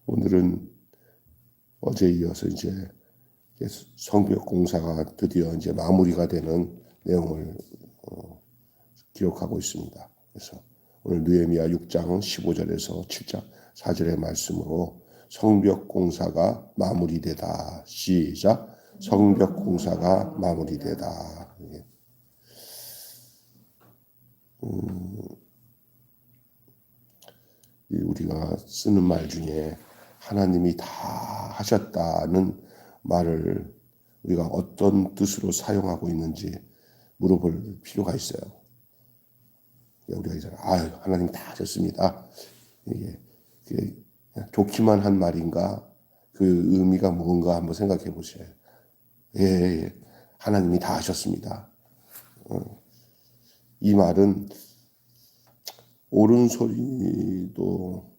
오늘은 어제 이어서 이제 성벽 공사가 드디어 이제 마무리가 되는 내용을 기록하고 있습니다. 그래서 오늘 느헤미야 6장 15절에서 7장 4절의 말씀으로 성벽 공사가 마무리되다. 시작. 성벽 공사가 마무리되다. 우리가 쓰는 말 중에 하나님이 다 하셨다는 말을 우리가 어떤 뜻으로 사용하고 있는지 물어볼 필요가 있어요. 우리가 이제 하나님 다 하셨습니다. 이게 좋기만 한 말인가? 그 의미가 뭔가 한번 생각해 보세요. 예, 하나님이 다 하셨습니다. 이 말은 옳은 소리도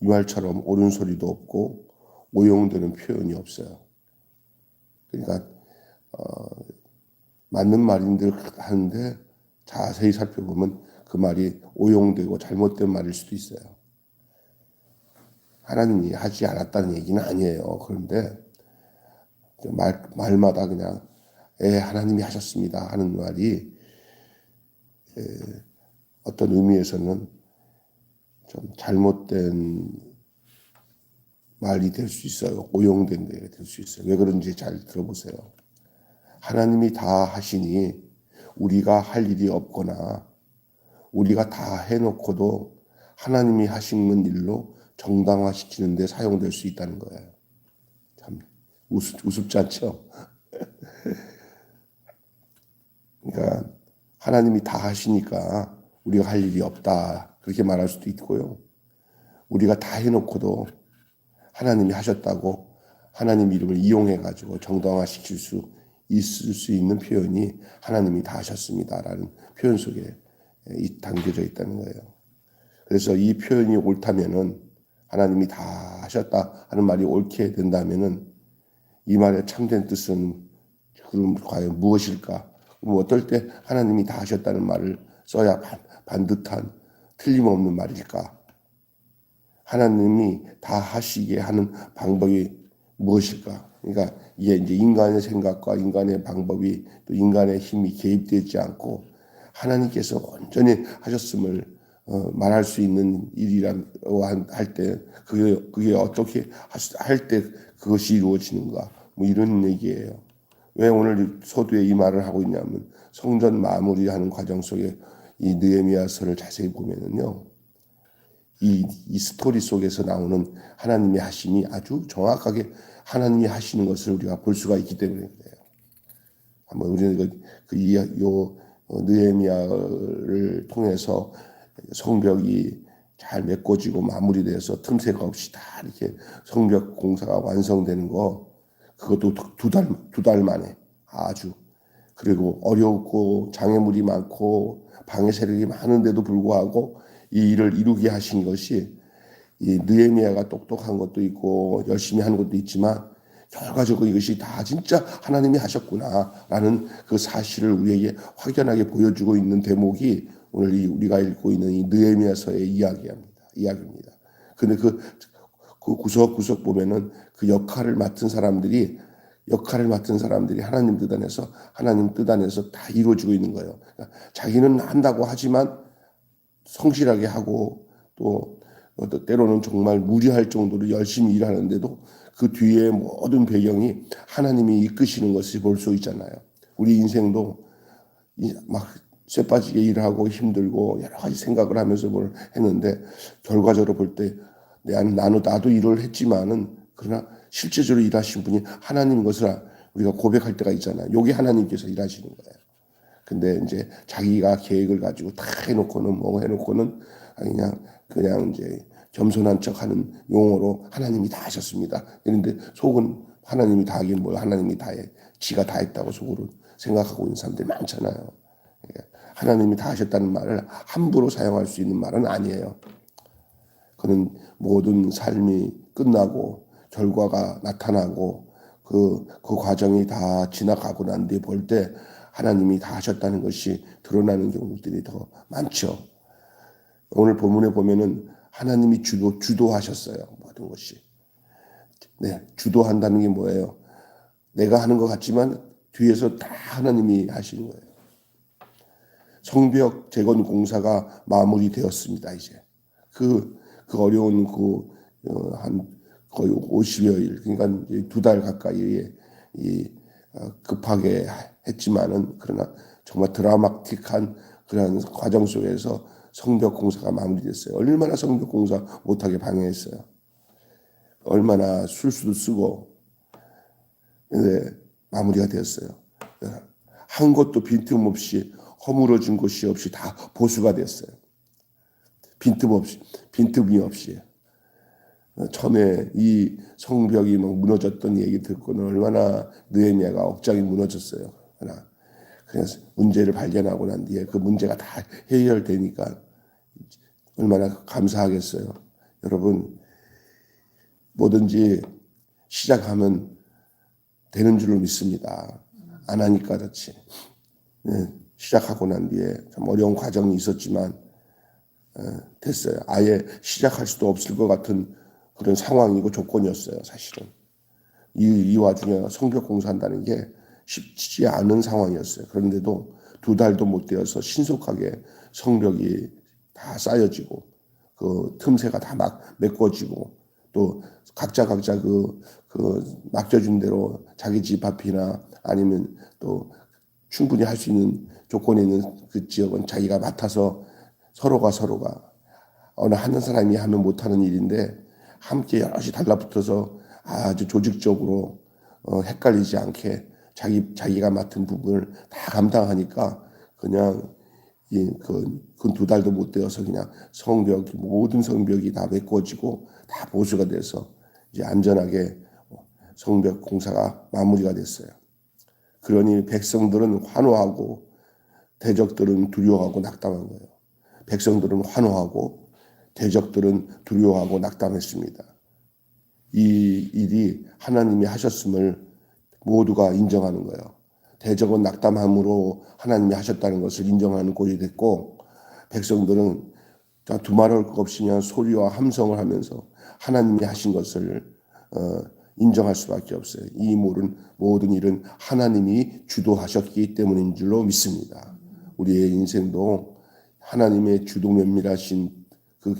이 말처럼 옳은 소리도 없고 오용되는 표현이 없어요. 그러니까 맞는 말인들 하는데 자세히 살펴보면 그 말이 오용되고 잘못된 말일 수도 있어요. 하나님이 하지 않았다는 얘기는 아니에요. 그런데 말마다 그냥 하나님이 하셨습니다 하는 말이 어떤 의미에서는 좀 잘못된 말이 될 수 있어요. 오용된 게 될 수 있어요. 왜 그런지 잘 들어보세요. 하나님이 다 하시니 우리가 할 일이 없거나 우리가 다 해놓고도 하나님이 하시는 일로 정당화시키는 데 사용될 수 있다는 거예요. 참 우습지 않죠? 그러니까 하나님이 다 하시니까 우리가 할 일이 없다 그렇게 말할 수도 있고요. 우리가 다 해놓고도 하나님이 하셨다고 하나님 이름을 이용해가지고 정당화시킬 수 있을 수 있는 표현이 하나님이 다 하셨습니다라는 표현 속에 담겨져 있다는 거예요. 그래서 이 표현이 옳다면은 하나님이 다 하셨다 하는 말이 옳게 된다면은 이 말의 참된 뜻은 그럼 과연 무엇일까? 어떨 때 하나님이 다 하셨다는 말을 써야 반듯한 틀림없는 말일까? 하나님이 다 하시게 하는 방법이 무엇일까? 그러니까 이게 이제 인간의 생각과 인간의 방법이 또 인간의 힘이 개입되지 않고 하나님께서 온전히 하셨음을 말할 수 있는 일이라고 할 때 그게 어떻게 할 때 그것이 이루어지는가? 뭐 이런 얘기예요. 왜 오늘 서두에 이 말을 하고 있냐면 성전 마무리하는 과정 속에 이 느헤미야서를 자세히 보면은요. 이 스토리 속에서 나오는 하나님의 하심이 아주 정확하게 하나님이 하시는 것을 우리가 볼 수가 있기 때문에 그래요. 한번 우리는 느헤미야를 통해서 성벽이 잘 메꿔지고 마무리돼서 틈새가 없이 다 이렇게 성벽 공사가 완성되는 거 그것도 두 달 만에 아주 그리고 어렵고 장애물이 많고 방해 세력이 많은데도 불구하고 이 일을 이루게 하신 것이 이 느헤미야가 똑똑한 것도 있고 열심히 하는 것도 있지만 결과적으로 이것이 다 진짜 하나님이 하셨구나라는 그 사실을 우리에게 확연하게 보여주고 있는 대목이 오늘 우리가 읽고 있는 이 느헤미야서의 이야기입니다. 근데 그 구석구석 보면은 그 역할을 맡은 사람들이 하나님 뜻 안에서 다 이루어지고 있는 거예요. 그러니까 자기는 한다고 하지만 성실하게 하고 또 때로는 정말 무리할 정도로 열심히 일하는데도 그 뒤에 모든 배경이 하나님이 이끄시는 것을 볼 수 있잖아요. 우리 인생도 막 쇠빠지게 일하고 힘들고 여러 가지 생각을 하면서 뭘 했는데 결과적으로 볼 때 나도 일을 했지만은 그러나 실제적으로 일하신 분이 하나님인 것을 우리가 고백할 때가 있잖아요. 여기 하나님께서 일하시는 거예요. 근데 이제 자기가 계획을 가지고 다 해놓고는 그냥 이제 겸손한 척하는 용어로 하나님이 다 하셨습니다. 그런데 속은 하나님이 다 하긴 뭘 하나님이 다 해. 지가 다 했다고 속으로 생각하고 있는 사람들이 많잖아요. 하나님이 다 하셨다는 말을 함부로 사용할 수 있는 말은 아니에요. 그는 모든 삶이 끝나고 결과가 나타나고 그 과정이 다 지나가고 난 뒤에 볼 때 하나님이 다 하셨다는 것이 드러나는 경우들이 더 많죠. 오늘 본문에 보면은 하나님이 주도하셨어요. 모든 것이. 네, 주도한다는 게 뭐예요? 내가 하는 것 같지만 뒤에서 다 하나님이 하시는 거예요. 성벽 재건 공사가 마무리되었습니다. 이제 그 어려운 한 거의 50여일, 그러니까 2달 가까이 급하게 했지만은 그러나 정말 드라마틱한 그런 과정 속에서 성벽 공사가 마무리됐어요. 얼마나 성벽 공사 못하게 방해했어요. 얼마나 술수도 쓰고, 근데 마무리가 되었어요. 한 곳도 빈틈없이 허물어진 곳이 없이 다 보수가 됐어요. 빈틈이 없이. 처음에 이 성벽이 막 무너졌던 얘기 듣고는 얼마나 느헤미야가 억장이 무너졌어요. 그래서 문제를 발견하고 난 뒤에 그 문제가 다 해결되니까 얼마나 감사하겠어요. 여러분, 뭐든지 시작하면 되는 줄로 믿습니다. 안 하니까 그렇지. 네, 시작하고 난 뒤에 참 어려운 과정이 있었지만 됐어요. 아예 시작할 수도 없을 것 같은 그런 상황이고 조건이었어요. 사실은 이 와중에 성벽 공사한다는 게 쉽지 않은 상황이었어요. 그런데도 2달도 못 되어서 신속하게 성벽이 다 쌓여지고 그 틈새가 다 막 메꿔지고 또 각자 그 맡겨준 대로 자기 집 앞이나 아니면 또 충분히 할 수 있는 조건에 있는 그 지역은 자기가 맡아서 서로가 어느 한 사람이 하면 못하는 일인데 함께 여럿이 달라붙어서 아주 조직적으로 헷갈리지 않게 자기가 맡은 부분을 다 감당하니까 그냥 그 2달도 못 되어서 그냥 모든 성벽이 다 메꿔지고 다 보수가 돼서 이제 안전하게 성벽 공사가 마무리가 됐어요. 그러니 백성들은 환호하고 대적들은 두려워하고 낙담한 거예요. 백성들은 환호하고 대적들은 두려워하고 낙담했습니다. 이 일이 하나님이 하셨음을 모두가 인정하는 거예요. 대적은 낙담함으로 하나님이 하셨다는 것을 인정하는 꼴이 됐고 백성들은 두말할 것 없이 그냥 소리와 함성을 하면서 하나님이 하신 것을 인정할 수밖에 없어요. 이 모든 일은 하나님이 주도하셨기 때문인 줄로 믿습니다. 우리의 인생도 하나님의 주도 면밀하신 그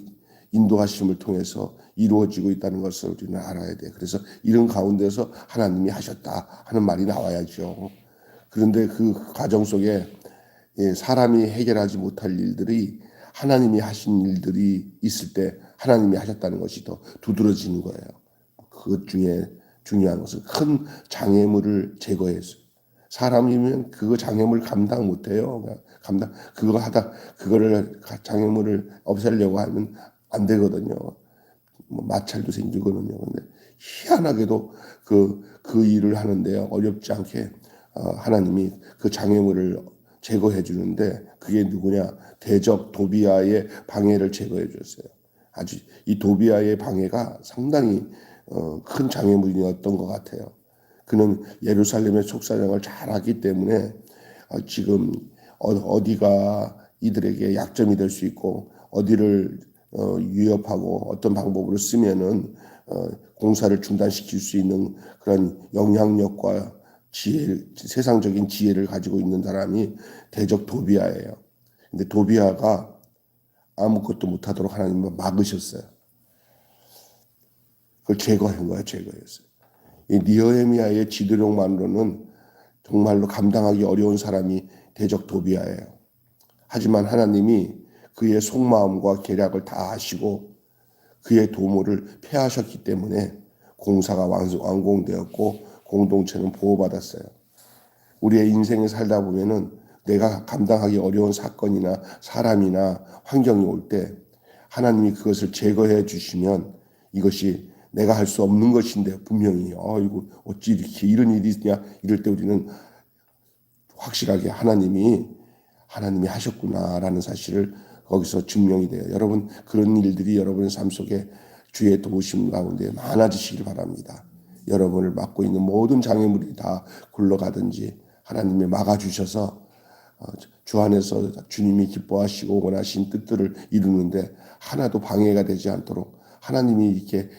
인도하심을 통해서 이루어지고 있다는 것을 우리는 알아야 돼요. 그래서 이런 가운데서 하나님이 하셨다 하는 말이 나와야죠. 그런데 그 과정 속에 사람이 해결하지 못할 일들이 하나님이 하신 일들이 있을 때 하나님이 하셨다는 것이 더 두드러지는 거예요. 그것 중에 중요한 것은 큰 장애물을 제거했어요. 사람이면 그 장애물 감당 못해요. 그거를 장애물을 없애려고 하면 안 되거든요. 마찰도 생기거든요. 근데 희한하게도 그 일을 하는데 어렵지 않게 하나님이 그 장애물을 제거해 주는데 그게 누구냐? 대적 도비아의 방해를 제거해 줬어요. 아주 이 도비아의 방해가 상당히 큰 장애물이었던 것 같아요. 그는 예루살렘의 속사정을 잘하기 때문에 지금 어디가 이들에게 약점이 될 수 있고 어디를 위협하고 어떤 방법으로 쓰면은 공사를 중단시킬 수 있는 그런 영향력과 세상적인 지혜를 가지고 있는 사람이 대적 도비아예요. 근데 도비아가 아무것도 못하도록 하나님은 막으셨어요. 그걸 제거한 거예요. 제거했어요. 이 느헤미야의 지도력만으로는 정말로 감당하기 어려운 사람이 대적 도비아예요. 하지만 하나님이 그의 속마음과 계략을 다 아시고 그의 도모를 폐하셨기 때문에 공사가 완공되었고 공동체는 보호받았어요. 우리의 인생을 살다 보면은 내가 감당하기 어려운 사건이나 사람이나 환경이 올 때 하나님이 그것을 제거해 주시면 이것이 내가 할 수 없는 것인데 분명히 이거 어찌 이렇게 이런 일이 있냐 이럴 때 우리는 확실하게 하나님이 하셨구나라는 사실을 거기서 증명이 돼요. 여러분 그런 일들이 여러분의 삶 속에 주의 도우심 가운데 많아지시길 바랍니다. 여러분을 막고 있는 모든 장애물이 다 굴러가든지 하나님이 막아주셔서 주 안에서 주님이 기뻐하시고 원하신 뜻들을 이루는데 하나도 방해가 되지 않도록 하나님이 이렇게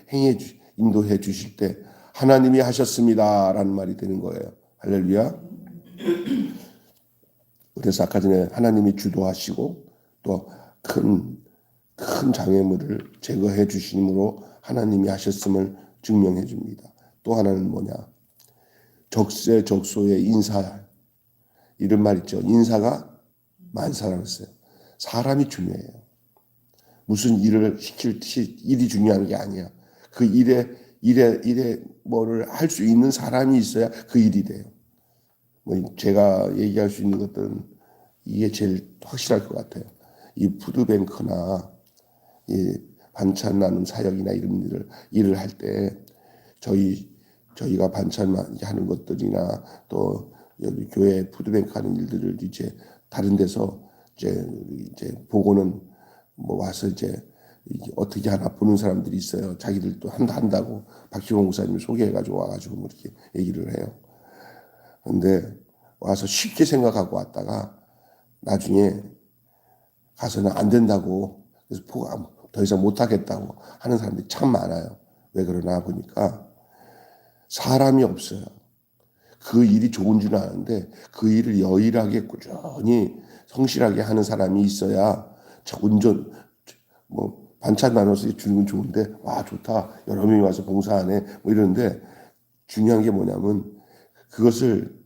인도해 주실 때 하나님이 하셨습니다라는 말이 되는 거예요. 할렐루야. 그래서 아까 전에 하나님이 주도하시고 또 큰 장애물을 제거해 주심으로 하나님이 하셨음을 증명해 줍니다. 또 하나는 뭐냐? 적세적소의 인사. 이런 말 있죠. 인사가 만사라고 했어요. 사람이 중요해요. 무슨 일을 시킬 일이 중요한 게 아니야. 그 일에 뭐를 할 수 있는 사람이 있어야 그 일이 돼요. 뭐 제가 얘기할 수 있는 것들은 이게 제일 확실할 것 같아요. 이 푸드뱅크나 이 반찬 나눔 사역이나 이런 일을 할 때 저희가 반찬 하는 것들이나 또 여기 교회 푸드뱅크 하는 일들을 이제 다른 데서 이제 보고는 뭐 와서 이제 어떻게 하나 보는 사람들이 있어요. 자기들도 한다고 박희봉 목사님이 소개해가지고 와가지고 뭐 이렇게 얘기를 해요. 근데 와서 쉽게 생각하고 왔다가 나중에 가서는 안 된다고 그래서 더 이상 못하겠다고 하는 사람들이 참 많아요. 왜 그러나 보니까 사람이 없어요. 그 일이 좋은 줄 아는데 그 일을 여일하게 꾸준히 성실하게 하는 사람이 있어야 뭐 반찬 나눠서 주는 건 좋은데 와 좋다 여러 명이 와서 봉사하네 뭐 이러는데 중요한 게 뭐냐면 그것을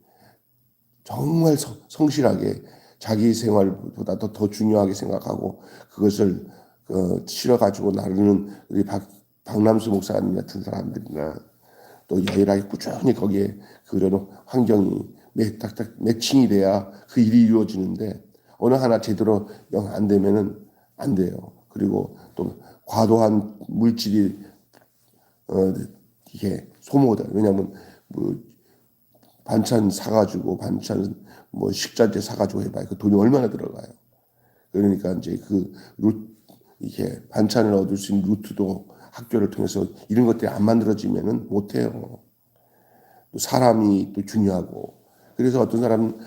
정말 성실하게 자기 생활보다 더 중요하게 생각하고 그것을 실어가지고 나르는 우리 박남수 목사님 같은 사람들이나 또 여일하게 꾸준히 거기에 그런 환경이 딱딱 매칭이 돼야 그 일이 이루어지는데 어느 하나 제대로 영 안 되면은 안 돼요. 그리고 또 과도한 물질이 이게 소모다. 왜냐하면 뭐 반찬 사가지고 반찬 뭐 식자재 사가지고 해봐요. 그 돈이 얼마나 들어가요. 그러니까 이제 이게 반찬을 얻을 수 있는 루트도 학교를 통해서 이런 것들이 안 만들어지면은 못해요. 또 사람이 또 중요하고 그래서 어떤 사람은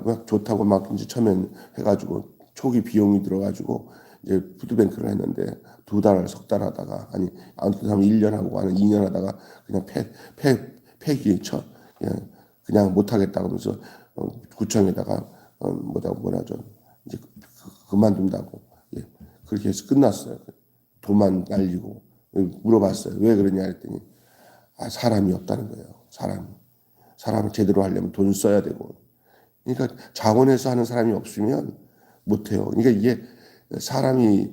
막 좋다고 막 이제 처음엔 해가지고 초기 비용이 들어가지고 이제 푸드뱅크를 했는데 2달, 석 달 하다가 어떤 사람은 1년 하고 하는 2년 하다가 그냥 폐기 그냥 못하겠다 그러면서 구청에다가 뭐라죠 이제 그만둔다고 그렇게 해서 끝났어요. 돈만 날리고 물어봤어요. 왜 그러냐 했더니 사람이 없다는 거예요. 사람을 제대로 하려면 돈 써야 되고 그러니까 자원해서 하는 사람이 없으면 못해요. 그러니까 이게 사람이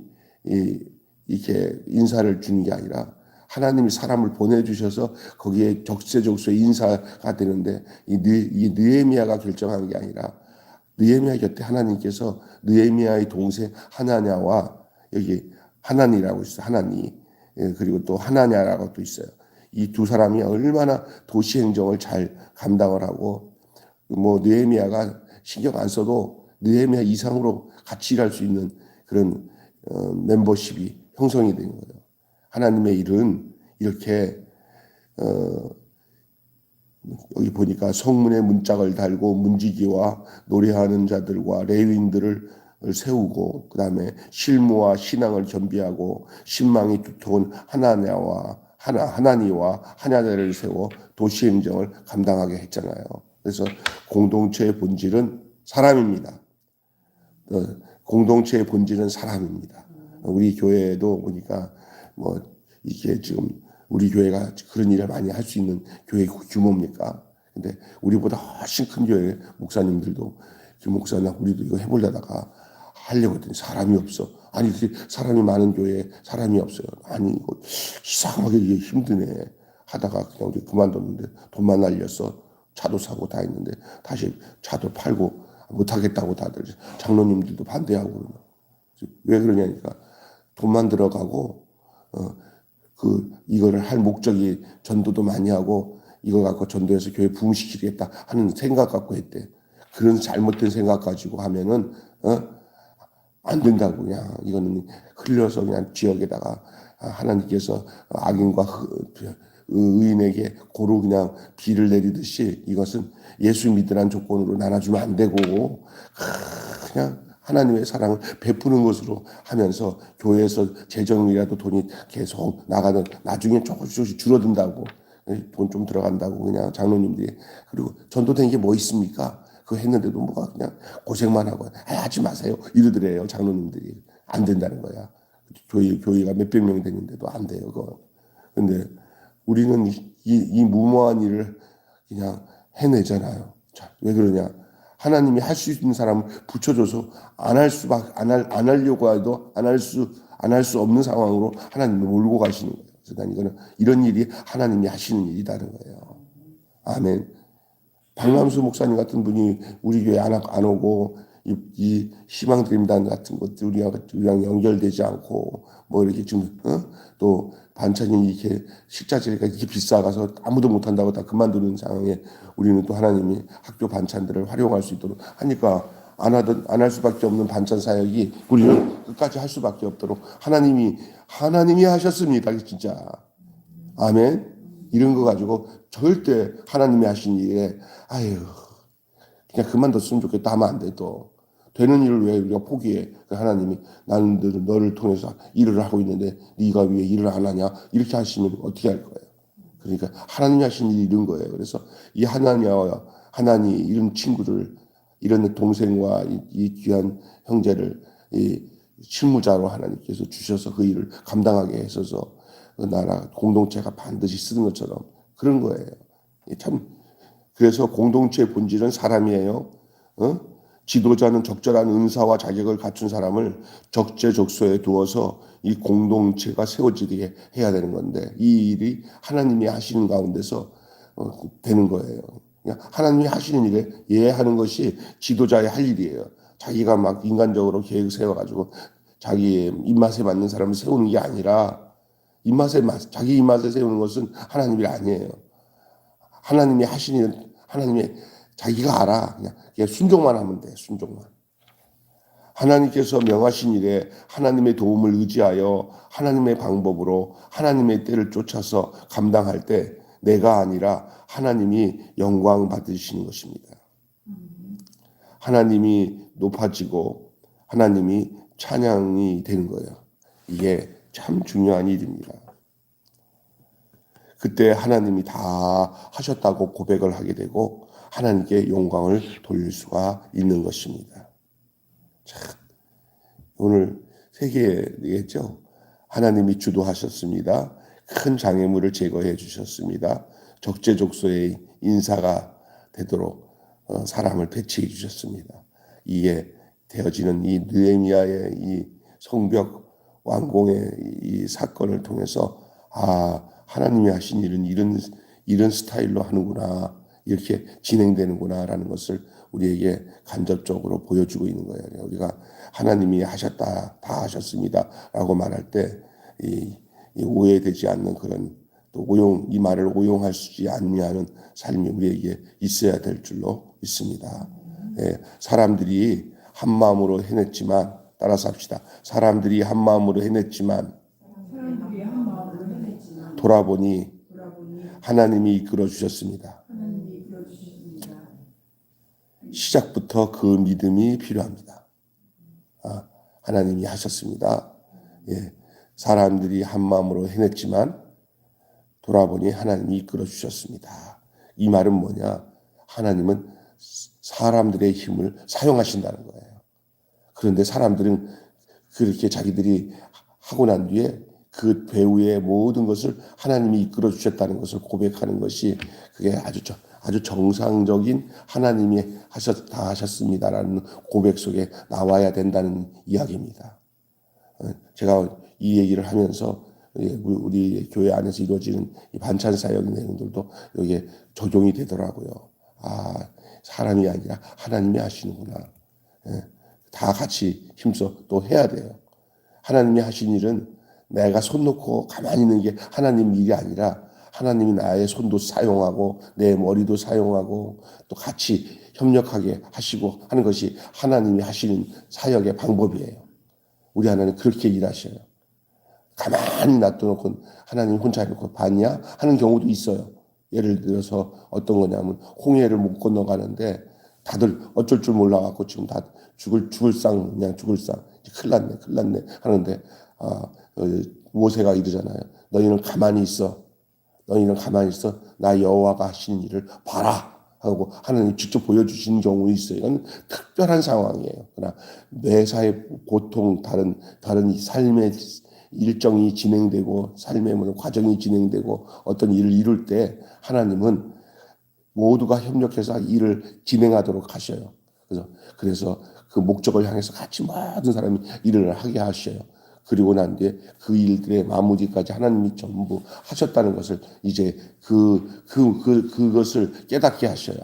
이렇게 인사를 주는 게 아니라 하나님이 사람을 보내주셔서 거기에 적세적소의 인사가 되는데 이 느헤미야가 결정한 게 아니라 느헤미야 곁에 하나님께서 느헤미야의 동생 하나냐와 여기 하나니라고 있어요. 하나니 그리고 또 하나냐라고 또 있어요. 이 두 사람이 얼마나 도시 행정을 잘 감당을 하고 뭐 느헤미야가 신경 안 써도 느헤미야 이상으로 같이 일할 수 있는 그런 멤버십이 형성이 된 거예요. 하나님의 일은 이렇게 여기 보니까 성문에 문짝을 달고 문지기와 노래하는 자들과 레위인들을 세우고 그 다음에 실무와 신앙을 겸비하고 신망이 두터운 하나니와 하냐자를 세워 도시 행정을 감당하게 했잖아요. 그래서 공동체의 본질은 사람입니다. 공동체의 본질은 사람입니다. 우리 교회도 보니까 뭐 이게 지금 우리 교회가 그런 일을 많이 할 수 있는 교회 규모입니까? 근데 우리보다 훨씬 큰 교회 목사님들도 김 목사나 우리도 이거 해보려다가 하려고 했더니 사람이 없어. 아니 사람이 많은 교회에 사람이 없어요. 아니 이거 이상하게 이게 힘드네 하다가 그냥 우리 그만뒀는데 돈만 날렸어. 차도 사고 다 했는데 다시 차도 팔고 못하겠다고 다들 장로님들도 반대하고 그러면 왜 그러냐니까 돈만 들어가고 이거를 할 목적이 전도도 많이 하고 이거 갖고 전도해서 교회 부흥시키겠다 하는 생각 갖고 했대. 그런 잘못된 생각 가지고 하면은 안 된다고 그냥 이거는 흘려서 그냥 지역에다가 하나님께서 악인과 의인에게 고루 그냥 비를 내리듯이 이것은 예수 믿으란 조건으로 나눠주면 안 되고 그냥 하나님의 사랑을 베푸는 것으로 하면서 교회에서 재정이라도 돈이 계속 나가는 나중에 조금씩 줄어든다고 돈 좀 들어간다고 그냥 장로님들이 그리고 전도된 게 뭐 있습니까? 그거 했는데도 뭐가 그냥 고생만 하고 하지 마세요 이러더래요 장로님들이 안 된다는 거야. 교회가 몇백 명 되는데도 안 돼요 그거. 근데 우리는 이 무모한 일을 그냥 해내잖아요. 자, 왜 그러냐? 하나님이 할 수 있는 사람을 붙여줘서 안 하려고 해도 안 할 수 없는 상황으로 하나님을 몰고 가시는 거예요. 그래서 난 이거는 이런 일이 하나님이 하시는 일이라는 거예요. 아멘. 박남수 목사님 같은 분이 우리 교회 안 오고 이 희망드림단 같은 것들 우리랑 연결되지 않고 뭐 이렇게 좀 또 반찬이 이렇게 식자재가 이렇게 비싸가서 아무도 못한다고 다 그만두는 상황에 우리는 또 하나님이 학교 반찬들을 활용할 수 있도록 하니까 안 할 수밖에 없는 반찬 사역이 우리는 끝까지 할 수밖에 없도록 하나님이 하셨습니다. 진짜 아멘. 이런 거 가지고 절대 하나님이 하신 일에 아유 그냥 그만뒀으면 좋겠다 하면 안 돼. 또 되는 일을 왜 우리가 포기해? 하나님이 나는 너를 통해서 일을 하고 있는데 네가 왜 일을 안 하냐? 이렇게 하시면 어떻게 할 거예요? 그러니까 하나님이 하신 일이 이런 거예요. 그래서 이 하나니 이런 친구들 이런 동생과 이 귀한 형제를 이 실무자로 하나님께서 주셔서 그 일을 감당하게 하셔서 그 나라 공동체가 반드시 쓰는 것처럼 그런 거예요. 참 그래서 공동체의 본질은 사람이에요. 지도자는 적절한 은사와 자격을 갖춘 사람을 적재적소에 두어서 이 공동체가 세워지게 해야 되는 건데 이 일이 하나님이 하시는 가운데서 되는 거예요. 하나님이 하시는 일에 예하는 것이 지도자의 할 일이에요. 자기가 막 인간적으로 계획 세워가지고 자기 입맛에 맞는 사람을 세우는 게 아니라 자기 입맛에 세우는 것은 하나님 일 아니에요. 하나님이 하시는 일은 하나님이 자기가 알아. 그냥 순종만 하면 돼. 순종만. 하나님께서 명하신 일에 하나님의 도움을 의지하여 하나님의 방법으로 하나님의 때를 쫓아서 감당할 때 내가 아니라 하나님이 영광 받으시는 것입니다. 하나님이 높아지고 하나님이 찬양이 되는 거예요. 이게 참 중요한 일입니다. 그때 하나님이 다 하셨다고 고백을 하게 되고 하나님께 영광을 돌릴 수가 있는 것입니다. 참, 오늘 세계겠죠. 하나님이 주도하셨습니다. 큰 장애물을 제거해 주셨습니다. 적재적소의 인사가 되도록 사람을 배치해 주셨습니다. 이에 되어지는 이 느헤미야의 이 성벽 완공의 이 사건을 통해서 하나님이 하신 일은 이런 스타일로 하는구나. 이렇게 진행되는구나라는 것을 우리에게 간접적으로 보여주고 있는 거예요. 우리가 하나님이 다 하셨습니다라고 말할 때 이 오해되지 않는 그런 또 이 말을 오용할 수 아니하는 삶이 우리에게 있어야 될 줄로 믿습니다. 사람들이 한 마음으로 해냈지만 따라서 합시다. 사람들이 한 마음으로 해냈지만 돌아보니 하나님이 이끌어 주셨습니다. 시작부터 그 믿음이 필요합니다. 하나님이 하셨습니다. 사람들이 한 마음으로 해냈지만 돌아보니 하나님이 이끌어 주셨습니다. 이 말은 뭐냐? 하나님은 사람들의 힘을 사용하신다는 거예요. 그런데 사람들은 그렇게 자기들이 하고 난 뒤에 그 배후의 모든 것을 하나님이 이끌어 주셨다는 것을 고백하는 것이 그게 아주 정상적인 하나님이 다 하셨습니다라는 고백 속에 나와야 된다는 이야기입니다. 제가 이 얘기를 하면서 우리 교회 안에서 이루어지는 이 반찬 사역 내용들도 여기에 적용이 되더라고요. 사람이 아니라 하나님이 하시는구나. 다 같이 힘써 또 해야 돼요. 하나님이 하신 일은 내가 손 놓고 가만히 있는 게 하나님 일이 아니라 하나님이 나의 손도 사용하고 내 머리도 사용하고 또 같이 협력하게 하시고 하는 것이 하나님이 하시는 사역의 방법이에요. 우리 하나님 그렇게 일하셔요. 가만히 놔둬놓고 하나님 혼자 해놓고 봤냐 하는 경우도 있어요. 예를 들어서 어떤 거냐면 홍해를 못 건너가는데 다들 어쩔 줄 몰라갖고 지금 다 죽을 상 그냥 죽을 상 큰일 났네 하는데 모세가 이러잖아요. 너희는 가만히 있어. 나 여호와가 하시는 일을 봐라 하고 하나님 직접 보여주시는 경우 있어요. 이건 특별한 상황이에요. 그러나 매사의 고통, 다른 삶의 일정이 진행되고 삶의 과정이 진행되고 어떤 일을 이룰 때 하나님은 모두가 협력해서 일을 진행하도록 하셔요. 그래서 그 목적을 향해서 같이 모든 사람이 일을 하게 하셔요. 그리고 난 뒤에 그 일들의 마무리까지 하나님이 전부 하셨다는 것을 이제 그것을 깨닫게 하셔요.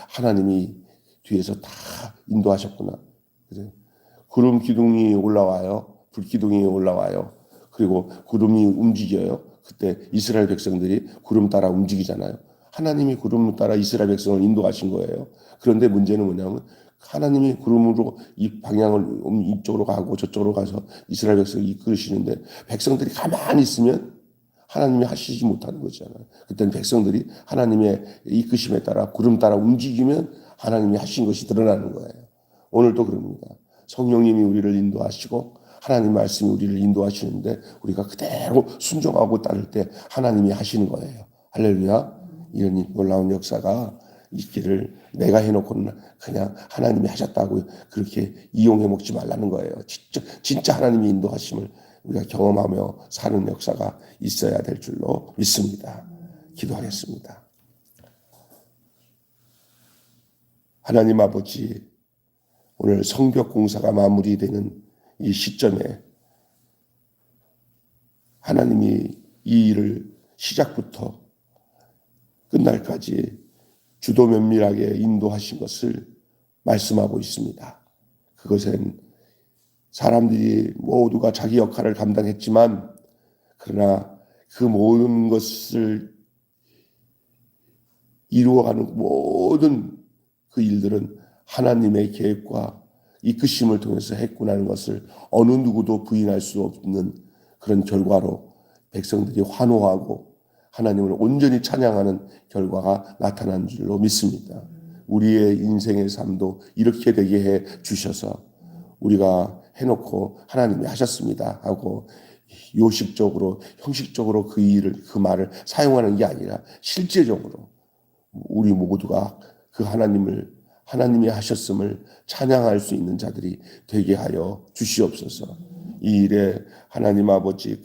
하나님이 뒤에서 다 인도하셨구나. 그래서 구름 기둥이 올라와요. 불 기둥이 올라와요. 그리고 구름이 움직여요. 그때 이스라엘 백성들이 구름 따라 움직이잖아요. 하나님이 구름을 따라 이스라엘 백성을 인도하신 거예요. 그런데 문제는 뭐냐면 하나님이 구름으로 이 방향을 이쪽으로 가고 저쪽으로 가서 이스라엘 백성을 이끌으시는데 백성들이 가만히 있으면 하나님이 하시지 못하는 거잖아요. 그때는 백성들이 하나님의 이끄심에 따라 구름 따라 움직이면 하나님이 하신 것이 드러나는 거예요. 오늘도 그럽니다. 성령님이 우리를 인도하시고 하나님 말씀이 우리를 인도하시는데 우리가 그대로 순종하고 따를 때 하나님이 하시는 거예요. 할렐루야. 이런 놀라운 역사가 있기를 내가 해놓고는 그냥 하나님이 하셨다고 그렇게 이용해 먹지 말라는 거예요. 진짜 하나님이 인도하심을 우리가 경험하며 사는 역사가 있어야 될 줄로 믿습니다. 기도하겠습니다. 하나님 아버지, 오늘 성벽 공사가 마무리되는 이 시점에 하나님이 이 일을 시작부터 끝날까지 주도 면밀하게 인도하신 것을 말씀하고 있습니다. 그것은 사람들이 모두가 자기 역할을 감당했지만 그러나 그 모든 것을 이루어가는 모든 그 일들은 하나님의 계획과 이끄심을 통해서 했구나는 것을 어느 누구도 부인할 수 없는 그런 결과로 백성들이 환호하고 하나님을 온전히 찬양하는 결과가 나타난 줄로 믿습니다. 우리의 인생의 삶도 이렇게 되게 해 주셔서 우리가 해놓고 하나님이 하셨습니다 하고 요식적으로 형식적으로 그 말을 사용하는 게 아니라 실제적으로 우리 모두가 그 하나님이 하셨음을 찬양할 수 있는 자들이 되게 하여 주시옵소서. 이 일에 하나님 아버지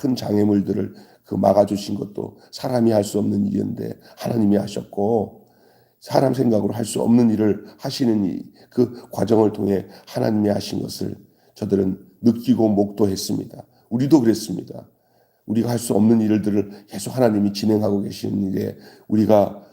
큰 장애물들을 막아주신 것도 사람이 할 수 없는 일인데 하나님이 하셨고 사람 생각으로 할 수 없는 일을 하시는 그 과정을 통해 하나님이 하신 것을 저들은 느끼고 목도했습니다. 우리도 그랬습니다. 우리가 할 수 없는 일들을 계속 하나님이 진행하고 계시는 일에 우리가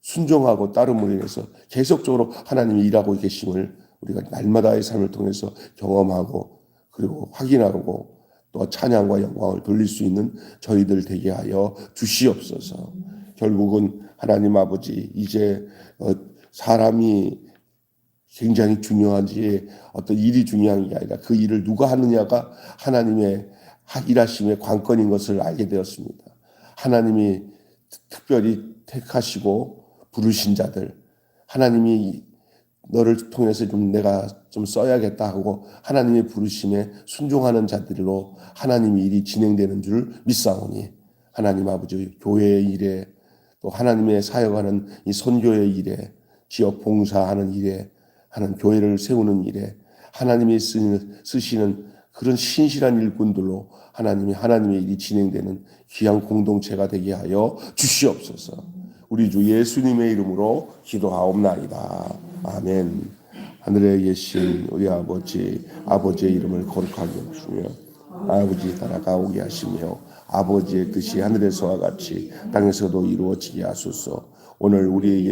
순종하고 따름으로 인해서 계속적으로 하나님이 일하고 계심을 우리가 날마다의 삶을 통해서 경험하고 그리고 확인하고 또 찬양과 영광을 돌릴 수 있는 저희들 되게 하여 주시옵소서. 결국은 하나님 아버지 이제 사람이 굉장히 중요한지 어떤 일이 중요한 게 아니라 그 일을 누가 하느냐가 하나님의 일하심의 관건인 것을 알게 되었습니다. 하나님이 특별히 택하시고 부르신 자들, 하나님이 너를 통해서 내가 써야겠다 하고 하나님의 부르심에 순종하는 자들로 하나님의 일이 진행되는 줄 믿사오니 하나님 아버지 교회의 일에 또 하나님의 사역하는 이 선교의 일에 지역 봉사하는 일에 하는 교회를 세우는 일에 하나님이 쓰시는 그런 신실한 일꾼들로 하나님의 일이 진행되는 귀한 공동체가 되게 하여 주시옵소서. 우리 주 예수님의 이름으로 기도하옵나이다. 아멘. 하늘에 계신 우리 아버지의 이름을 거룩하게 하시며 아버지 따라가오게 하시며 아버지의 뜻이 하늘에서와 같이 땅에서도 이루어지게 하소서. 오늘 우리에게